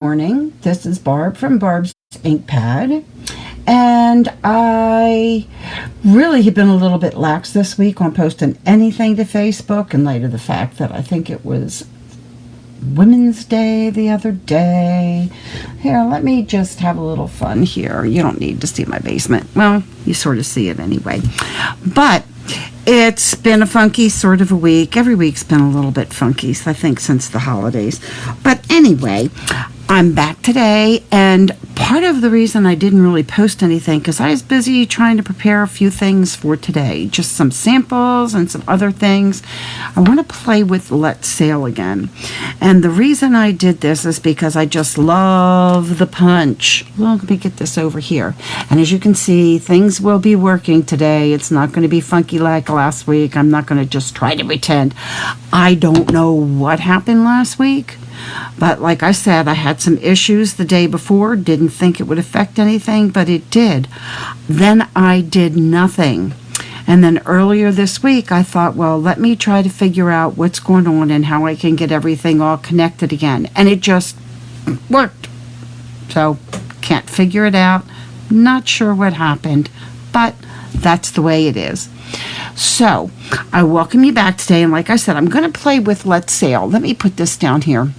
Morning. This is Barb from Barb's Ink Pad. And I really have been a little bit lax this week on posting anything to Facebook in light of the fact that I think it was Women's Day the other day. Here, let me just have a little fun here. You don't need to see my basement. Well, you sort of see it anyway. But it's been a funky sort of a week. Every week's been a little bit funky, I think, since the holidays. But anyway, I'm back today, and part of the reason I didn't really post anything because I was busy trying to prepare a few things for today, just some samples and some other things. I want to play with Let's Sail again, and the reason I did this is because I just love the punch. Well, let me get this over here, and as you can see, things will be working today. It's not going to be funky like last week. I'm not going to just try to pretend. I don't know what happened last week. But like I said, I had some issues the day before, didn't think it would affect anything, but it did. Then I did nothing. And then earlier this week, I thought, well, let me try to figure out what's going on and how I can get everything all connected again. And it just worked. So, can't figure it out. Not sure what happened, but that's the way it is. So, I welcome you back today. And like I said, I'm going to play with Let's Sail. Let me put this down here.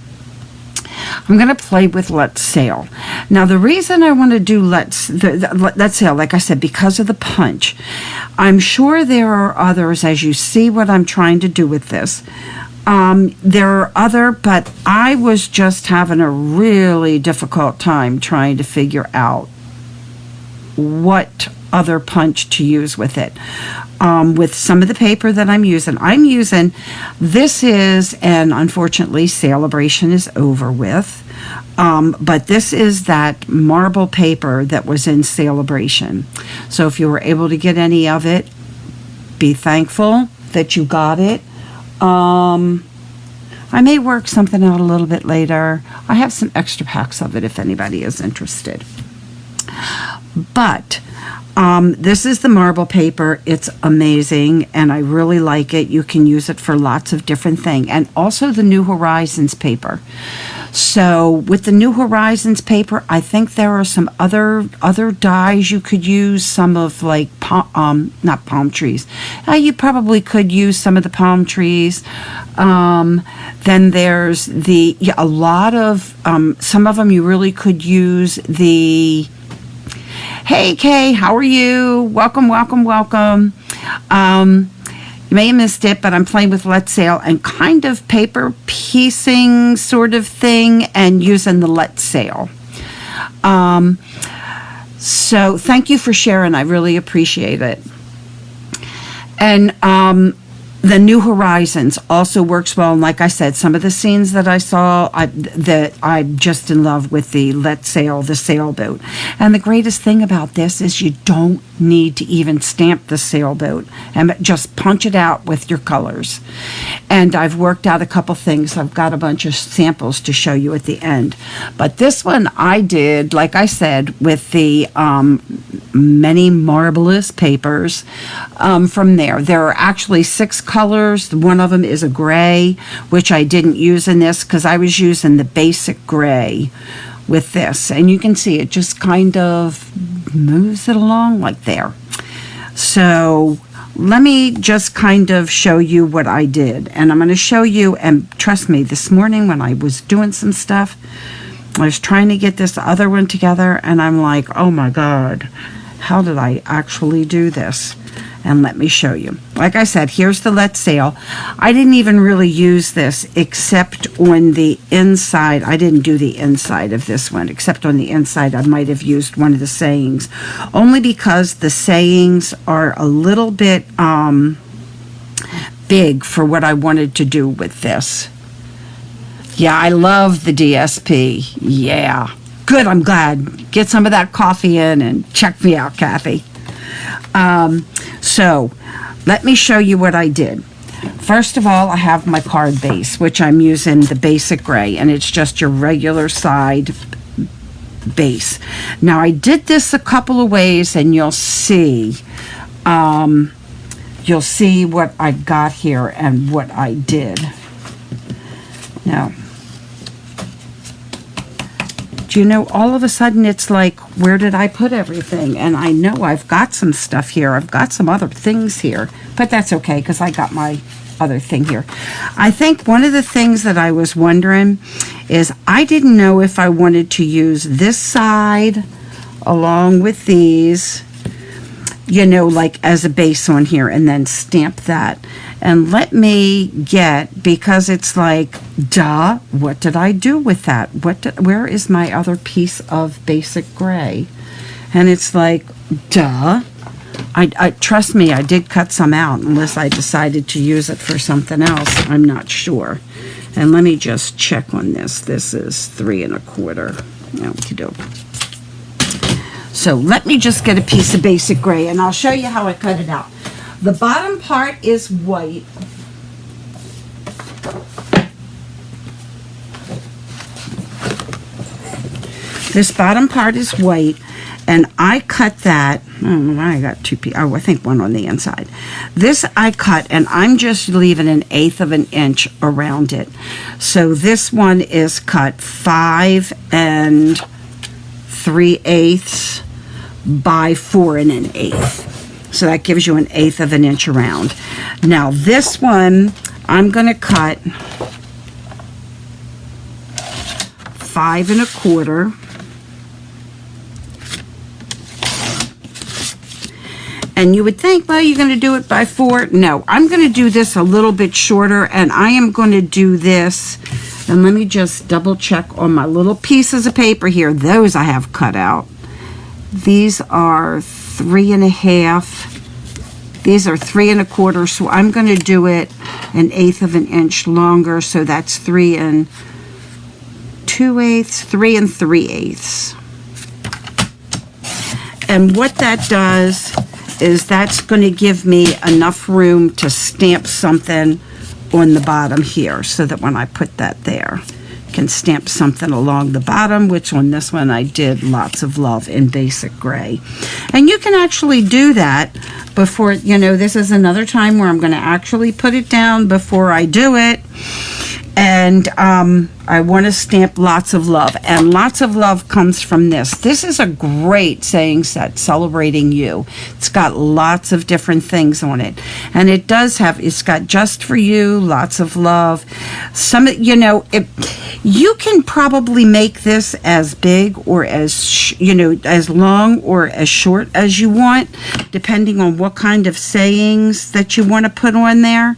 I'm going to play with Let's Sail. Now, the reason I want to do Let's Sail, like I said, because of the punch. I'm sure there are others, as you see what I'm trying to do with this. There are other, but I was just having a really difficult time trying to figure out what other punch to use with it. With some of the paper that I'm using, this is, and unfortunately Celebration is over with, but this is that marble paper that was in Celebration. So if you were able to get any of it, be thankful that you got it. I may work something out a little bit later. I have some extra packs of it if anybody is interested. But this is the marble paper. It's amazing, and I really like it. You can use it for lots of different things. And also the New Horizons paper. So with the New Horizons paper, I think there are some other dyes you could use. Some of like, not palm trees. You probably could use some of the palm trees. Then there's a lot of, some of them you really could use the... Hey, Kay, how are you? Welcome. You may have missed it, but I'm playing with Let's Sail and kind of paper piecing sort of thing and using the Let's Sail. So thank you for sharing. I really appreciate it. And the New Horizons also works well. And like I said, some of the scenes that I saw, I'm just in love with the Let's Sail, the sailboat. And the greatest thing about this is you don't need to even stamp the sailboat and just punch it out with your colors. And I've worked out a couple things. I've got a bunch of samples to show you at the end. But this one I did, like I said, with the many marvelous papers from there. There are actually 6 colors. One of them is a gray, which I didn't use in this because I was using the basic gray with this. And you can see it just kind of moves it along like there. So let me just kind of show you what I did. And I'm going to show you, and trust me, this morning when I was doing some stuff, I was trying to get this other one together, and I'm like, oh my God, how did I actually do this? And let me show you. Like I said, here's the Let's Sail. I didn't even really use this except on the inside. I didn't do the inside of this one, except on the inside I might have used one of the sayings. Only because the sayings are a little bit big for what I wanted to do with this. Yeah, I love the DSP. Yeah. Good, I'm glad. Get some of that coffee in and check me out, Kathy. So let me show you what I did. First of all, I have my card base, which I'm using the basic gray, and it's just your regular side base. Now I did this a couple of ways, and you'll see what I got here and what I did. Now do you know, all of a sudden it's like, where did I put everything? And I know I've got some stuff here. I've got some other things here, but that's okay because I got my other thing here. I think one of the things that I was wondering is I didn't know if I wanted to use this side along with these, you know, like as a base on here and then stamp that. And let me get, because it's like, duh, what did I do with that? Where is my other piece of basic gray? And it's like, duh. I trust me, I did cut some out unless I decided to use it for something else. I'm not sure. And let me just check on this. This is 3 1/4. Okie doke. So let me just get a piece of basic gray and I'll show you how I cut it out. The bottom part is white. This bottom part is white, and I cut that. I don't know why I got two pieces. Oh, I think one on the inside. This I cut, and I'm just leaving 1/8 of an inch around it. So this one is cut 5 3/8 by 4 1/8. So that gives you 1/8 of an inch around. Now this one, I'm going to cut 5 1/4. And you would think, well, you're going to do it by 4. No, I'm going to do this a little bit shorter, and I am going to do this. And let me just double check on my little pieces of paper here. Those I have cut out. These are 3 1/2. These are 3 1/4. So I'm going to do it 1/8 of an inch longer. So that's 3 2/8, 3 3/8. And what that does is that's going to give me enough room to stamp something on the bottom here, so that when I put that there, I can stamp something along the bottom, which on this one I did Lots of Love in basic gray. And you can actually do that before, you know, this is another time where I'm going to actually put it down before I do it. And I want to stamp Lots of Love. And Lots of Love comes from this. This is a great saying set, celebrating you. It's got lots of different things on it. And it does have, it's got Just for You, Lots of Love. Some, you know, you can probably make this as big or as, you know, as long or as short as you want, depending on what kind of sayings that you want to put on there.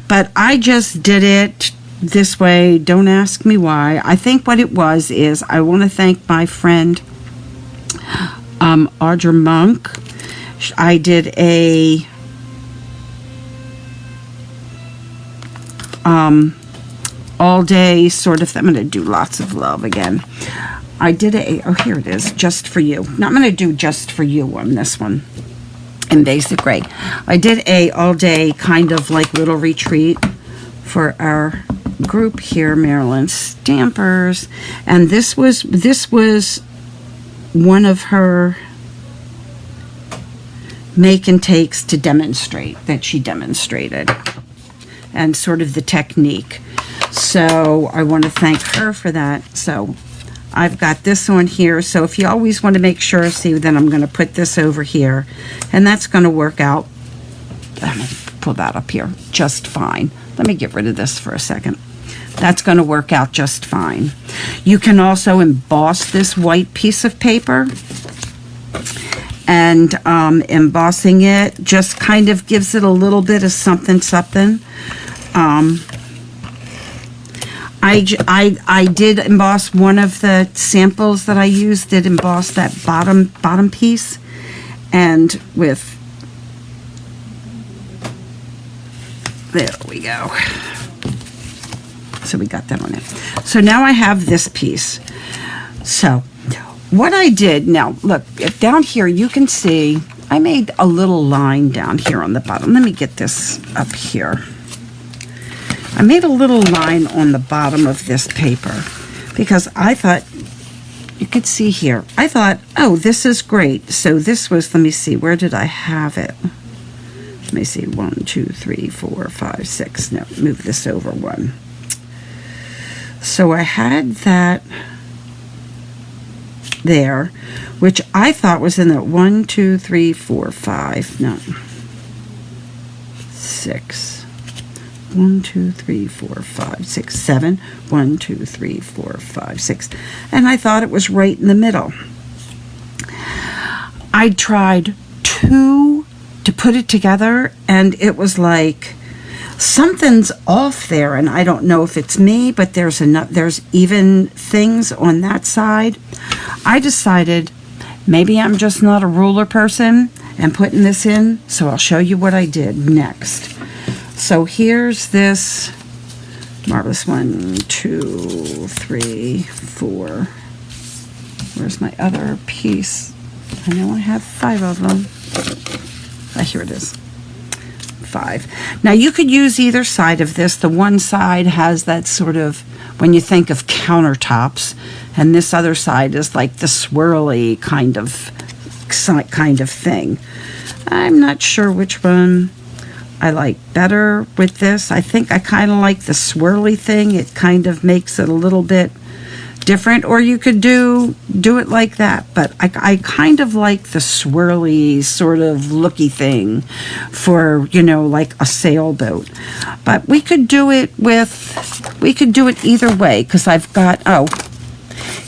But I just did it this way. Don't ask me why. I think what it was is I want to thank my friend Audra Monk. I did a all day sort of, I'm going to do Lots of Love again. I did oh, here it is, Just for You. Now I'm going to do Just for You on this one in basic gray. I did a all day kind of like little retreat for our group here, Maryland Stampers, and this was one of her make and takes to demonstrate that she demonstrated, and sort of the technique. So I want to thank her for that. So I've got this on here. So if you always want to make sure, see, then I'm going to put this over here, and that's going to work out. Let me pull that up here just fine. Let me get rid of this for a second. That's going to work out just fine. You can also emboss this white piece of paper, and embossing it just kind of gives it a little bit of something. I did emboss one of the samples that I used, did emboss that bottom piece, and with, there we go. So we got that on it. So now I have this piece. So what I did, now look, down here you can see I made a little line down here on the bottom. Let me get this up here. I made a little line on the bottom of this paper because I thought, you could see here, I thought, oh, this is great. So this was, let me see, where did I have it? Let me see, 1, 2, 3, 4, 5, 6. No, move this over 1. So I had that there, which I thought was in the 1, 2, 3, 4, 5, no, 6. 1, 2, 3, 4, 5, 6, 7. 1, 2, 3, 4, 5, 6. And I thought it was right in the middle. I tried 2 to put it together, and it was like something's off there, and I don't know if it's me, but there's even things on that side. I decided maybe I'm just not a ruler person and putting this in, so I'll show you what I did next. So here's this marvelous 1, 2, 3, 4. Where's my other piece? I know I have 5 of them. Here it is. 5. Now you could use either side of this. The one side has that sort of, when you think of countertops, and this other side is like the swirly kind of thing. I'm not sure which one I like better with this. I think I kind of like the swirly thing. It kind of makes it a little bit different, or you could do it like that, but I kind of like the swirly sort of looky thing for, like a sailboat. But we could do it either way, because I've got,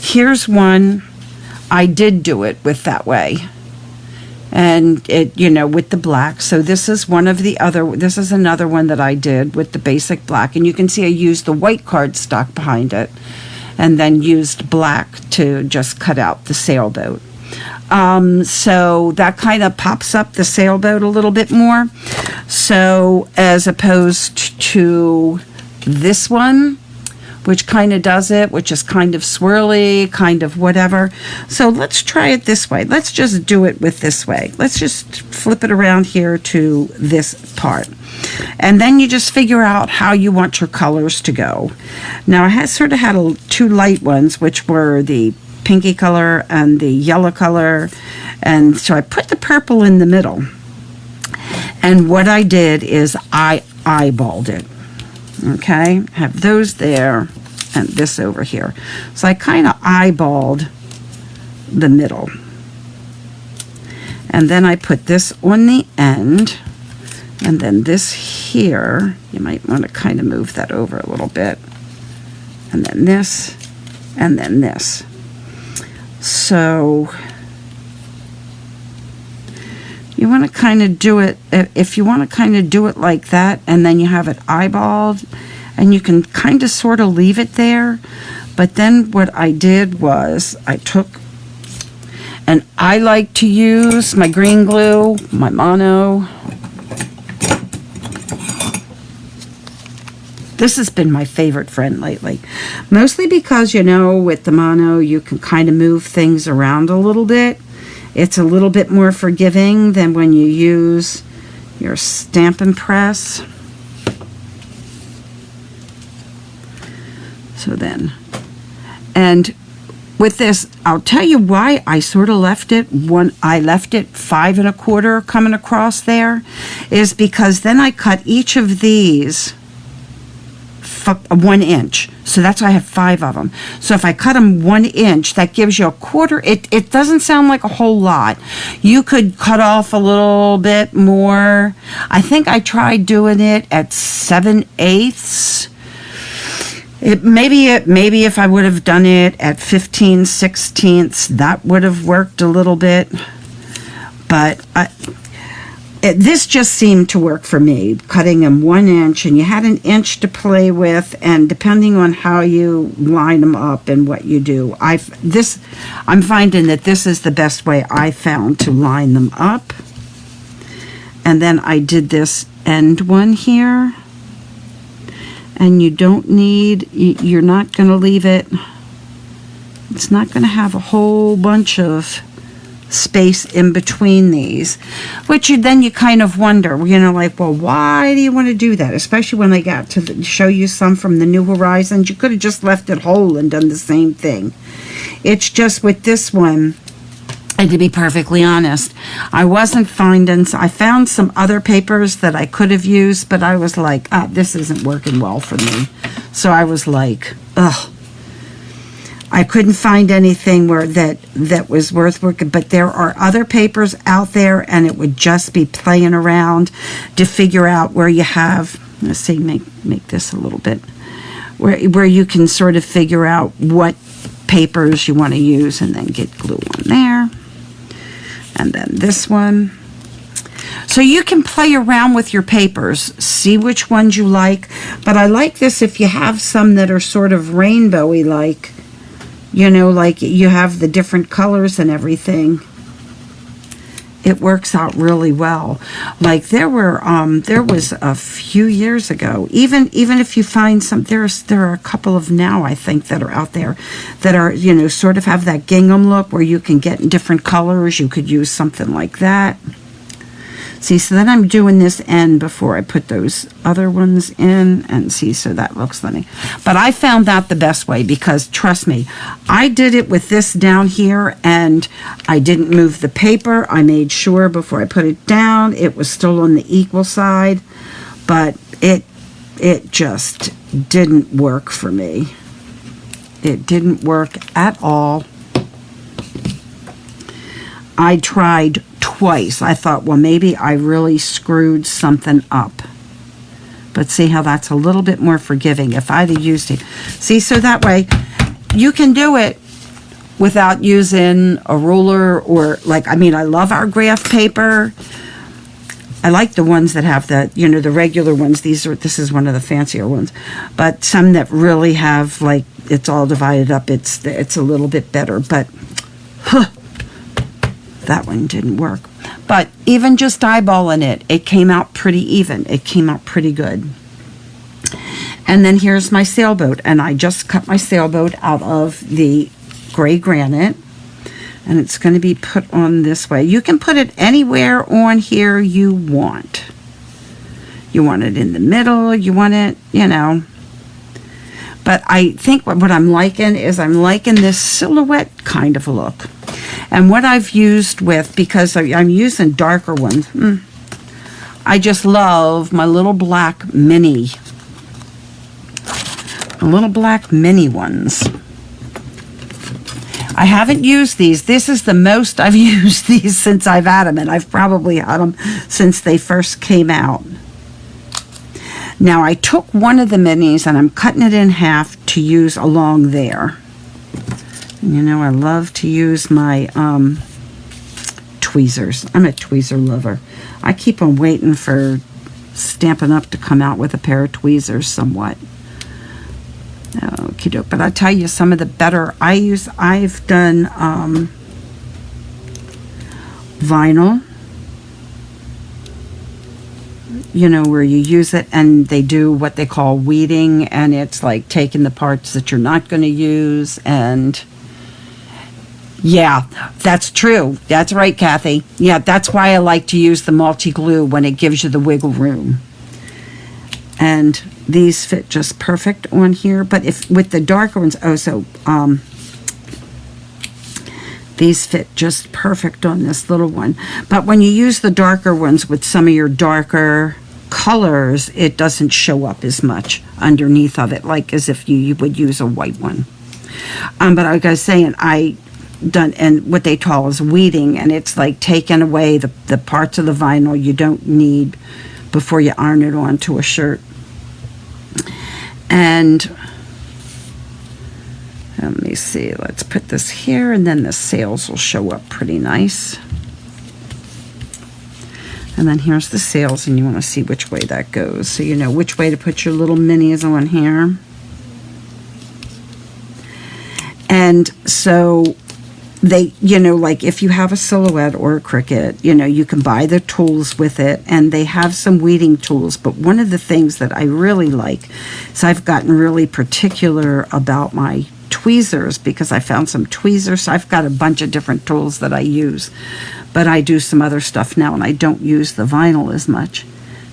here's one I did do it with that way, and it, with the black. So this is this is another one that I did with the basic black, and you can see I used the white cardstock behind it, and then used black to just cut out the sailboat. So that kind of pops up the sailboat a little bit more. So as opposed to this one, which kind of does it, which is kind of swirly, kind of whatever. So let's try it this way. Let's just do it with this way. Let's just flip it around here to this part. And then you just figure out how you want your colors to go. Now I had 2 light ones, which were the pinky color and the yellow color. And so I put the purple in the middle. And what I did is I eyeballed it. Okay, have those there and this over here. So I kind of eyeballed the middle. And then I put this on the end, and then this here, you might want to kind of move that over a little bit. And then this, and then this. So you want to kind of do it, if you want to kind of do it like that, and then you have it eyeballed, and you can kind of sort of leave it there. But then what I did was I took, and I like to use my green glue, my Mono. This has been my favorite friend lately, mostly because, with the Mono, you can kind of move things around a little bit. It's a little bit more forgiving than when you use your Stampin' Press. So then, and with this, I'll tell you why I sort of left it 5 1/4 coming across there, is because then I cut each of these 1 inch. So that's why I have 5 of them. So if I cut them 1 inch, that gives you 1/4. It doesn't sound like a whole lot. You could cut off a little bit more. I think I tried doing it at 7/8. Maybe if I would have done it at 15/16, that would have worked a little bit. But this just seemed to work for me, cutting them 1 inch, and you had 1 inch to play with, and depending on how you line them up and what you do, I'm finding that this is the best way I found to line them up. And then I did this end one here, and you're not going to leave it, it's not going to have a whole bunch of space in between these, which you kind of wonder, well, why do you want to do that? Especially when I got to show you some from the New Horizons. You could have just left it whole and done the same thing. It's just with this one, and to be perfectly honest, I found some other papers that I could have used, but I was like, this isn't working well for me. So I was like, ugh. I couldn't find anything where that was worth working, but there are other papers out there, and it would just be playing around to figure out where you have, let's see, make this a little bit, where you can sort of figure out what papers you want to use, and then get glue on there. And then this one. So you can play around with your papers, see which ones you like. But I like this if you have some that are sort of rainbowy, like, you know, like you have the different colors and everything. It works out really well. Like there was a few years ago, even if you find some, there are a couple of now, I think, that are out there that are, you know, sort of have that gingham look where you can get different colors. You could use something like that. See, so then I'm doing this end before I put those other ones in, and see, so that looks funny. But I found that the best way, because trust me, I did it with this down here, and I didn't move the paper. I made sure before I put it down it was still on the equal side, but it just didn't work for me. It didn't work at all. I tried twice. I thought, well, maybe I really screwed something up. But see how that's a little bit more forgiving if I'd have used it. See, so that way you can do it without using a ruler, or like, I mean, I love our graph paper. I like the ones that have the, you know, the regular ones. This is one of the fancier ones. But some that really have, like, it's all divided up. It's a little bit better. But, that one didn't work. But even just eyeballing it, it came out pretty even. It came out pretty good. And then here's my sailboat. And I just cut my sailboat out of the gray granite. And it's going to be put on this way. You can put it anywhere on here you want. You want it in the middle. You want it, you know. But I think what I'm liking is I'm liking this silhouette kind of look. And what I've used with, because I'm using darker ones, I just love my little black mini. Little black mini ones. I haven't used these. This is the most I've used these since I've had them. And I've probably had them since they first came out. Now I took one of the minis and I'm cutting it in half to use along there. You know, I love to use my tweezers. I'm a tweezer lover. I keep on waiting for Stampin' Up! To come out with a pair of tweezers somewhat. Okie doke. But I'll tell you some of the better I've done vinyl. You know, where you use it and they do what they call weeding, and it's like taking the parts that you're not going to use. And yeah, that's true. That's right, Kathy. Yeah, that's why I like to use the multi-glue when it gives you the wiggle room. And these fit just perfect on here. But if with the darker ones, these fit just perfect on this little one. But when you use the darker ones with some of your darker colors, it doesn't show up as much underneath of it, like as if you would use a white one. But like I was saying, I done and what they call is weeding, and it's like taking away the parts of the vinyl you don't need before you iron it onto a shirt. And let me see, let's put this here, and then the sails will show up pretty nice. And then here's the sails, and you want to see which way that goes, so you know which way to put your little minis on here. And so they, you know, like if you have a silhouette or a Cricut, you know, you can buy the tools with it, and they have some weeding tools. But one of the things that I really like is I've gotten really particular about my tweezers, because I found some tweezers. So I've got a bunch of different tools that I use, but I do some other stuff now, and I don't use the vinyl as much.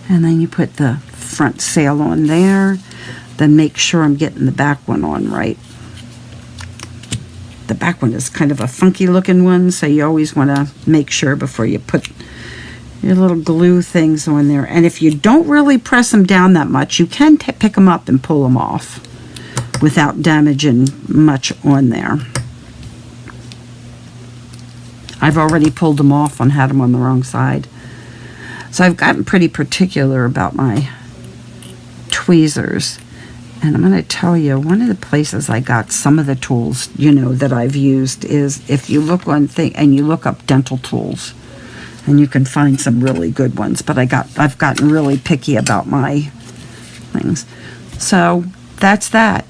And then you put the front sail on there, then make sure I'm getting the back one on right. The back one is kind of a funky looking one, so you always want to make sure before you put your little glue things on there. And if you don't really press them down that much, you can pick them up and pull them off. without damaging much on there. I've already pulled them off and had them on the wrong side. So I've gotten pretty particular about my tweezers. And I'm going to tell you, one of the places I got some of the tools, that I've used is if you look on and you look up dental tools, and you can find some really good ones. But I've gotten really picky about my things. So that's that.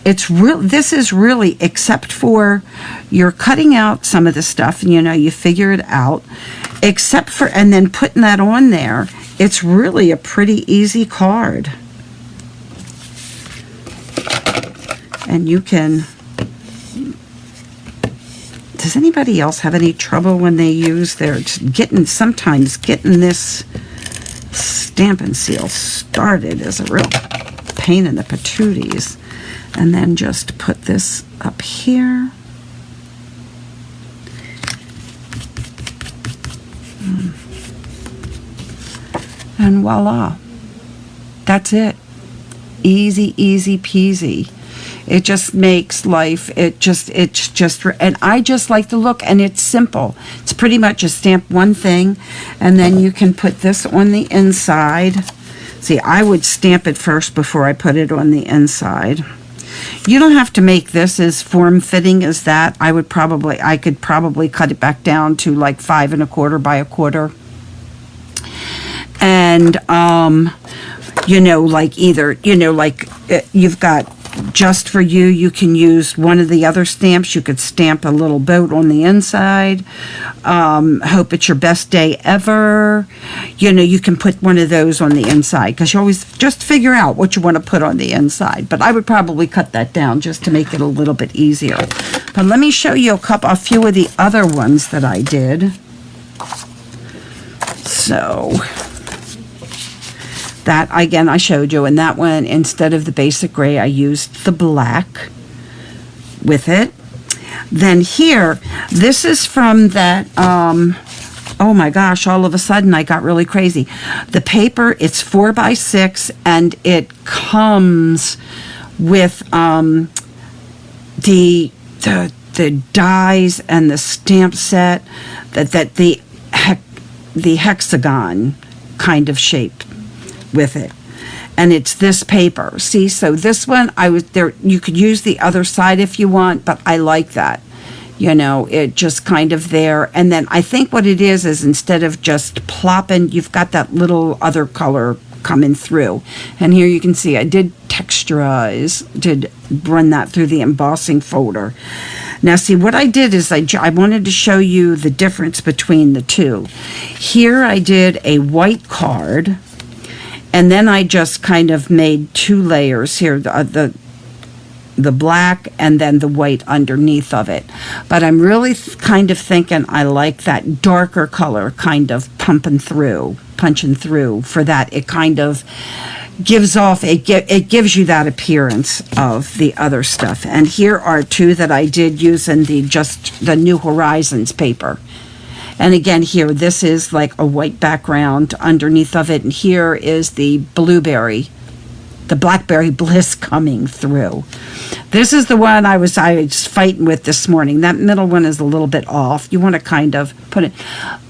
This is really, except for you're cutting out some of the stuff, and you figure it out, except for, and then putting that on there, it's really a pretty easy card. And you can, does anybody else have any trouble when they use sometimes getting this Stampin' Seal started is a real pain in the patooties. And then just put this up here. And voila. That's it. Easy, easy peasy. It just makes life, and I just like the look, and it's simple. It's pretty much just stamp one thing, and then you can put this on the inside. See, I would stamp it first before I put it on the inside. You don't have to make this as form-fitting as that. I could probably cut it back down to like 5 1/4 by 1/4. And, you've got, just for you can use one of the other stamps. You could stamp a little boat on the inside. Hope it's your best day ever. You can put one of those on the inside, because you always just figure out what you want to put on the inside. But I would probably cut that down just to make it a little bit easier. But let me show you a few of the other ones that I did. So that, again, I showed you. And that one, instead of the basic gray, I used the black with it. Then here, this is from that, oh my gosh, all of a sudden I got really crazy. The paper, it's 4x6, and it comes with the dies and the stamp set, that the hexagon kind of shape with it. And it's this paper. See, so this one, you could use the other side if you want, but I like that. It just kind of there. And then I think what it is instead of just plopping, you've got that little other color coming through. And here you can see I did texturize, did run that through the embossing folder. Now see, what I did is I wanted to show you the difference between the two. Here I did a white card, and then I just kind of made 2 layers here, the black and then the white underneath of it. But I'm really kind of thinking I like that darker color kind of punching through for that. It kind of gives off, it gives you that appearance of the other stuff. And here are 2 that I did using the New Horizons paper. And again, here, this is like a white background underneath of it. And here is the blueberry, the Blackberry Bliss coming through. This is the one I was fighting with this morning. That middle one is a little bit off. You want to kind of put it,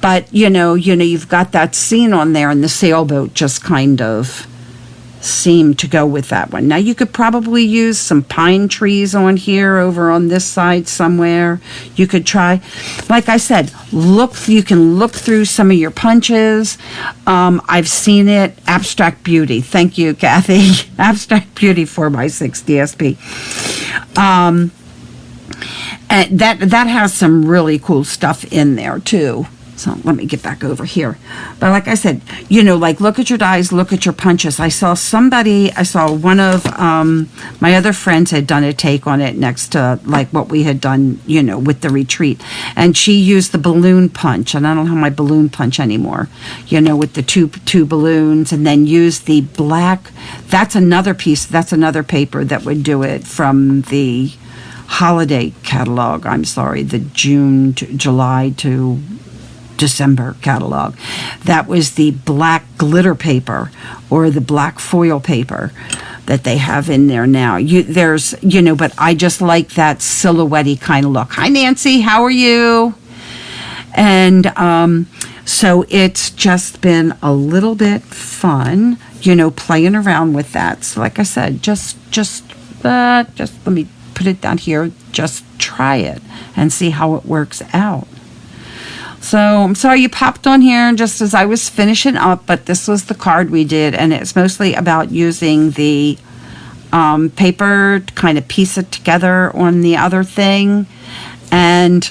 but you've got that scene on there, and the sailboat just kind of seemed to go with that one. Now you could probably use some pine trees on here over on this side somewhere. You could try, like I said, you can look through some of your punches. I've seen it. Abstract Beauty. Thank you, Kathy. Abstract Beauty 4x6 DSP. And that has some really cool stuff in there too. So let me get back over here. But like I said, look at your dies, look at your punches. I saw one of my other friends had done a take on it next to like what we had done, with the retreat. And she used the balloon punch. And I don't have my balloon punch anymore, with the two balloons. And then use the black. That's another paper that would do it from the holiday catalog. I'm sorry, the July to December catalog. That was the black glitter paper or the black foil paper. that they have in there now. But I just like that silhouette-y kind of look. Hi, Nancy. How are you? And so it's just been a little bit fun, playing around with that. So like I said, just let me put it down here. Just try it and see how it works out. So I'm sorry you popped on here just as I was finishing up, but this was the card we did, and it's mostly about using the paper to kind of piece it together on the other thing. And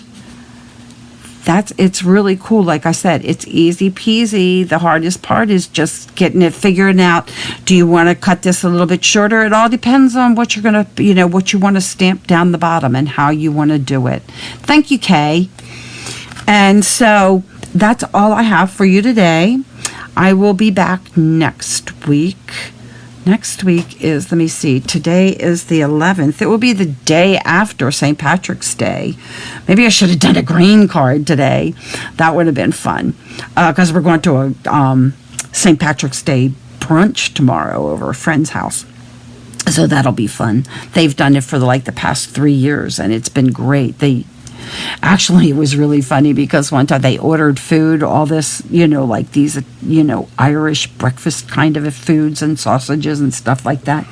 it's really cool. Like I said, it's easy peasy. The hardest part is just figuring out, do you want to cut this a little bit shorter? It all depends on what you're going to, what you want to stamp down the bottom and how you want to do it. Thank you, Kay. And so that's all I have for you today. I will be back next week. Next week is, let me see, today is the 11th. It will be the day after St. Patrick's Day. Maybe I should have done a green card today. That would have been fun. Because we're going to a St. Patrick's Day brunch tomorrow over a friend's house. So that'll be fun. They've done it for the past 3 years, and it's been great. Actually, it was really funny because one time they ordered food, all this, these, Irish breakfast kind of foods and sausages and stuff like that.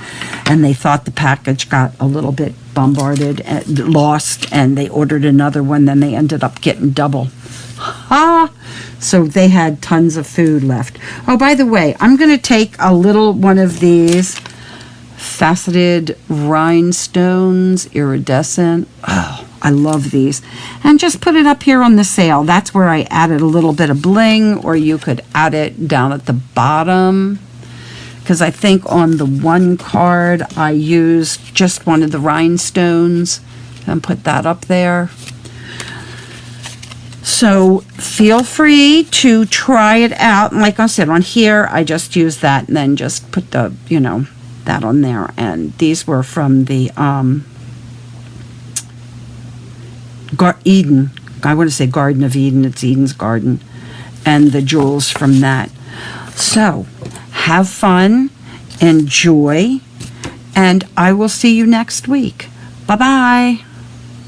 And they thought the package got a little bit bombarded and lost, and they ordered another one. Then they ended up getting double. So they had tons of food left. Oh, by the way, I'm going to take a little one of these faceted rhinestones, iridescent. Oh, I love these. And just put it up here on the sail. That's where I added a little bit of bling, or you could add it down at the bottom. Because I think on the one card I used just one of the rhinestones and put that up there. So feel free to try it out. And like I said, on here I just used that and then just put the, that on there. And these were from the Eden. I want to say Garden of Eden. It's Eden's Garden. And the jewels from that. So have fun, enjoy, and I will see you next week. Bye-bye.